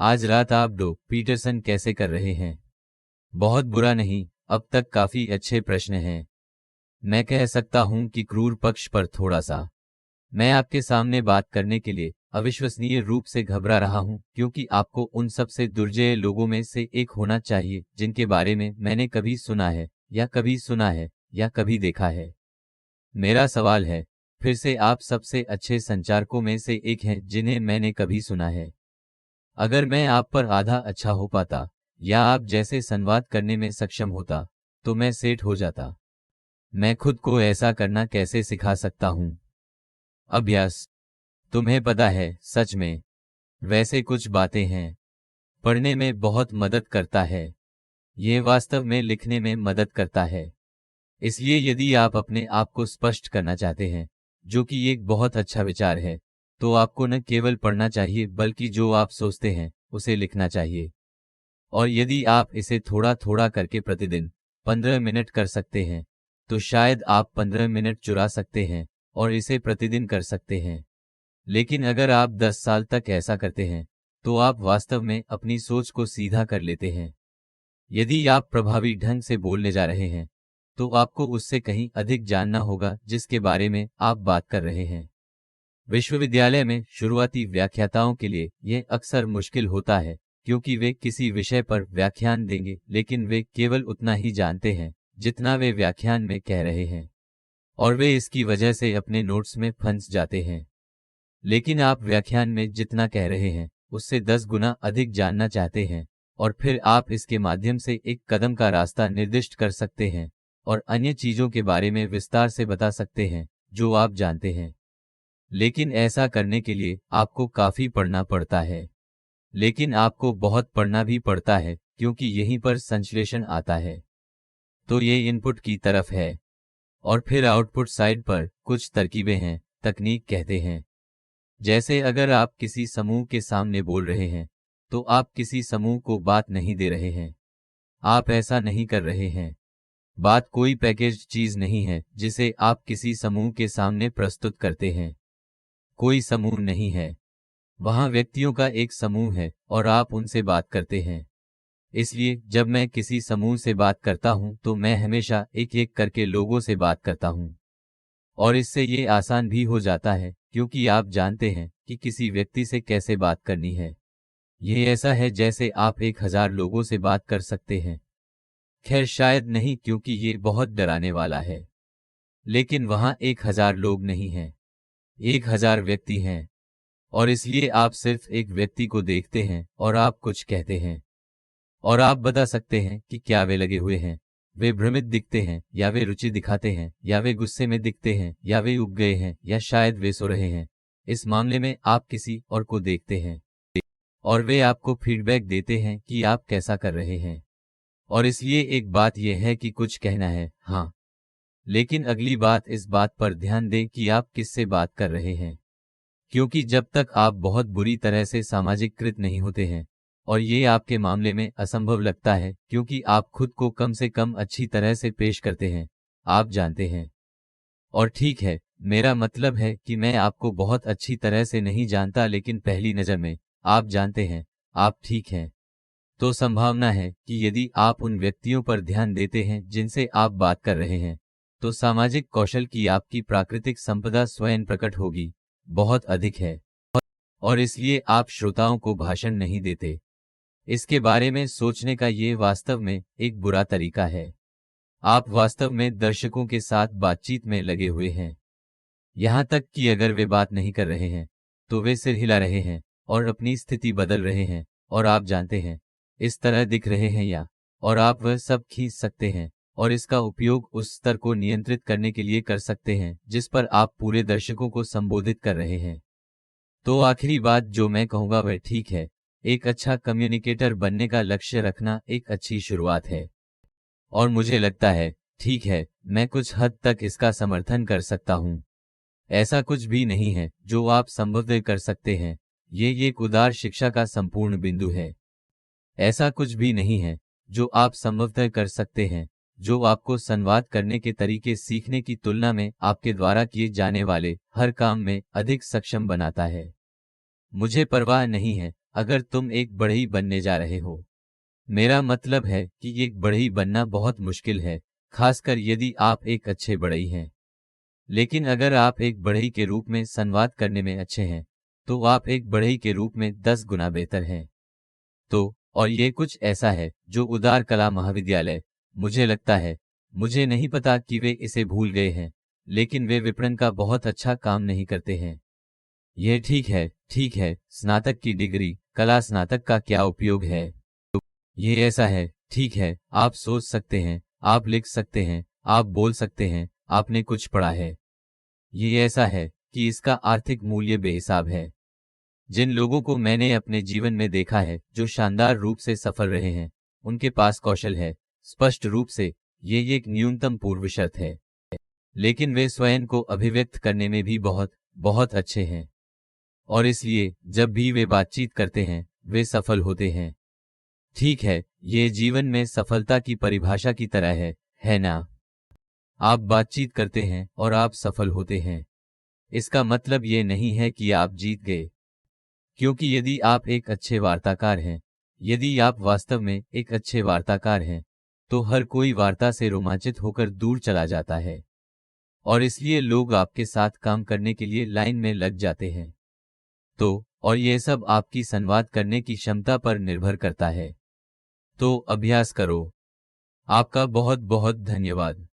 आज रात आप डो पीटरसन कैसे कर रहे हैं? बहुत बुरा नहीं, अब तक काफी अच्छे प्रश्न हैं। मैं कह सकता हूं कि क्रूर पक्ष पर थोड़ा सा। मैं आपके सामने बात करने के लिए अविश्वसनीय रूप से घबरा रहा हूं, क्योंकि आपको उन सबसे दुर्जय लोगों में से एक होना चाहिए जिनके बारे में मैंने कभी सुना है, या कभी सुना है, या कभी देखा है। मेरा सवाल है, फिर से आप सबसे अच्छे संचारकों में से एक हैं जिन्हें मैंने कभी सुना है। अगर मैं आप पर आधा अच्छा हो पाता, या आप जैसे संवाद करने में सक्षम होता, तो मैं सेठ हो जाता। मैं खुद को ऐसा करना कैसे सिखा सकता हूं? अभ्यास। तुम्हें पता है, सच में वैसे कुछ बातें हैं। पढ़ने में बहुत मदद करता है। ये वास्तव में लिखने में मदद करता है। इसलिए यदि आप अपने आप को स्पष्ट करना चाहते हैं, जो कि एक बहुत अच्छा विचार है, तो आपको न केवल पढ़ना चाहिए बल्कि जो आप सोचते हैं उसे लिखना चाहिए। और यदि आप इसे थोड़ा थोड़ा करके प्रतिदिन 15 मिनट कर सकते हैं, तो शायद आप 15 मिनट चुरा सकते हैं और इसे प्रतिदिन कर सकते हैं। लेकिन अगर आप 10 साल तक ऐसा करते हैं, तो आप वास्तव में अपनी सोच को सीधा कर लेते हैं। यदि आप प्रभावी ढंग से बोलने जा रहे हैं, तो आपको उससे कहीं अधिक जानना होगा जिसके बारे में आप बात कर रहे हैं। विश्वविद्यालय में शुरुआती व्याख्याताओं के लिए यह अक्सर मुश्किल होता है, क्योंकि वे किसी विषय पर व्याख्यान देंगे लेकिन वे केवल उतना ही जानते हैं जितना वे व्याख्यान में कह रहे हैं, और वे इसकी वजह से अपने नोट्स में फंस जाते हैं। लेकिन आप व्याख्यान में जितना कह रहे हैं उससे 10 गुना अधिक जानना चाहते हैं, और फिर आप इसके माध्यम से एक कदम का रास्ता निर्दिष्ट कर सकते हैं और अन्य चीजों के बारे में विस्तार से बता सकते हैं जो आप जानते हैं। लेकिन ऐसा करने के लिए आपको काफी पढ़ना पड़ता है। लेकिन आपको बहुत पढ़ना भी पड़ता है, क्योंकि यहीं पर संश्लेषण आता है। तो ये इनपुट की तरफ है, और फिर आउटपुट साइड पर कुछ तरकीबें हैं, तकनीक कहते हैं। जैसे अगर आप किसी समूह के सामने बोल रहे हैं, तो आप किसी समूह को बात नहीं दे रहे हैं। आप ऐसा नहीं कर रहे हैं। बात कोई पैकेज चीज नहीं है जिसे आप किसी समूह के सामने प्रस्तुत करते हैं। कोई समूह नहीं है। वहां व्यक्तियों का एक समूह है और आप उनसे बात करते हैं। इसलिए जब मैं किसी समूह से बात करता हूं, तो मैं हमेशा एक एक करके लोगों से बात करता हूं। और इससे ये आसान भी हो जाता है, क्योंकि आप जानते हैं कि किसी व्यक्ति से कैसे बात करनी है। ये ऐसा है जैसे आप 1000 लोगों से बात कर सकते हैं। खैर शायद नहीं, क्योंकि ये बहुत डराने वाला है। लेकिन वहां 1000 लोग नहीं हैं, 1000 व्यक्ति हैं। और इसलिए आप सिर्फ एक व्यक्ति को देखते हैं और आप कुछ कहते हैं, और आप बता सकते हैं कि क्या वे लगे हुए हैं, वे भ्रमित दिखते हैं, या वे रुचि दिखाते हैं, या वे गुस्से में दिखते हैं, या वे उब गए हैं, या शायद वे सो रहे हैं। इस मामले में आप किसी और को देखते हैं, और वे आपको फीडबैक देते हैं कि आप कैसा कर रहे हैं। और इसलिए एक बात यह है कि कुछ कहना है, हाँ। लेकिन अगली बात इस बात पर ध्यान दें कि आप किससे बात कर रहे हैं, क्योंकि जब तक आप बहुत बुरी तरह से सामाजिककृत नहीं होते हैं, और ये आपके मामले में असंभव लगता है क्योंकि आप खुद को कम से कम अच्छी तरह से पेश करते हैं, आप जानते हैं। और ठीक है, मेरा मतलब है कि मैं आपको बहुत अच्छी तरह से नहीं जानता, लेकिन पहली नज़र में आप जानते हैं, आप ठीक हैं। तो संभावना है कि यदि आप उन व्यक्तियों पर ध्यान देते हैं जिनसे आप बात कर रहे हैं, तो सामाजिक कौशल की आपकी प्राकृतिक संपदा स्वयं प्रकट होगी, बहुत अधिक है। और इसलिए आप श्रोताओं को भाषण नहीं देते। इसके बारे में सोचने का ये वास्तव में एक बुरा तरीका है। आप वास्तव में दर्शकों के साथ बातचीत में लगे हुए हैं। यहां तक कि अगर वे बात नहीं कर रहे हैं, तो वे सिर हिला रहे हैं और अपनी स्थिति बदल रहे हैं, और आप जानते हैं, इस तरह दिख रहे हैं, या और आप वह सब खींच सकते हैं और इसका उपयोग उस स्तर को नियंत्रित करने के लिए कर सकते हैं जिस पर आप पूरे दर्शकों को संबोधित कर रहे हैं। तो आखिरी बात जो मैं कहूंगा वह ठीक है, एक अच्छा कम्युनिकेटर बनने का लक्ष्य रखना एक अच्छी शुरुआत है। और मुझे लगता है, ठीक है, मैं कुछ हद तक इसका समर्थन कर सकता हूं। ऐसा कुछ भी नहीं है जो आप संभवतः कर सकते हैं, ये एक उदार शिक्षा का संपूर्ण बिंदु है। ऐसा कुछ भी नहीं है जो आप संभवतः कर सकते हैं जो आपको संवाद करने के तरीके सीखने की तुलना में आपके द्वारा किए जाने वाले हर काम में अधिक सक्षम बनाता है। मुझे परवाह नहीं है अगर तुम एक बढ़ई बनने जा रहे हो, मेरा मतलब है कि एक बढ़ई बनना बहुत मुश्किल है, खासकर यदि आप एक अच्छे बढ़ई हैं। लेकिन अगर आप एक बढ़ई के रूप में संवाद करने में अच्छे हैं, तो आप एक बढ़ई के रूप में 10 गुना बेहतर हैं। तो और ये कुछ ऐसा है जो उदार कला महाविद्यालय, मुझे लगता है, मुझे नहीं पता कि वे इसे भूल गए हैं, लेकिन वे विपणन का बहुत अच्छा काम नहीं करते हैं। यह ठीक है, स्नातक की डिग्री, कला स्नातक का क्या उपयोग है? ये ऐसा है, ठीक है, आप सोच सकते हैं, आप लिख सकते हैं, आप बोल सकते हैं, आपने कुछ पढ़ा है। ये ऐसा है कि इसका आर्थिक मूल्य बेहिसाब है। जिन लोगों को मैंने अपने जीवन में देखा है जो शानदार रूप से सफल रहे हैं, उनके पास कौशल है, स्पष्ट रूप से, ये एक न्यूनतम पूर्व शर्त है। लेकिन वे स्वयं को अभिव्यक्त करने में भी बहुत बहुत अच्छे हैं, और इसलिए जब भी वे बातचीत करते हैं वे सफल होते हैं। ठीक है, ये जीवन में सफलता की परिभाषा की तरह है ना? आप बातचीत करते हैं और आप सफल होते हैं। इसका मतलब ये नहीं है कि आप जीत गए, क्योंकि यदि आप एक अच्छे वार्ताकार हैं, यदि आप वास्तव में एक अच्छे वार्ताकार हैं, तो हर कोई वार्ता से रोमांचित होकर दूर चला जाता है, और इसलिए लोग आपके साथ काम करने के लिए लाइन में लग जाते हैं। तो और ये सब आपकी संवाद करने की क्षमता पर निर्भर करता है। तो अभ्यास करो। आपका बहुत बहुत धन्यवाद।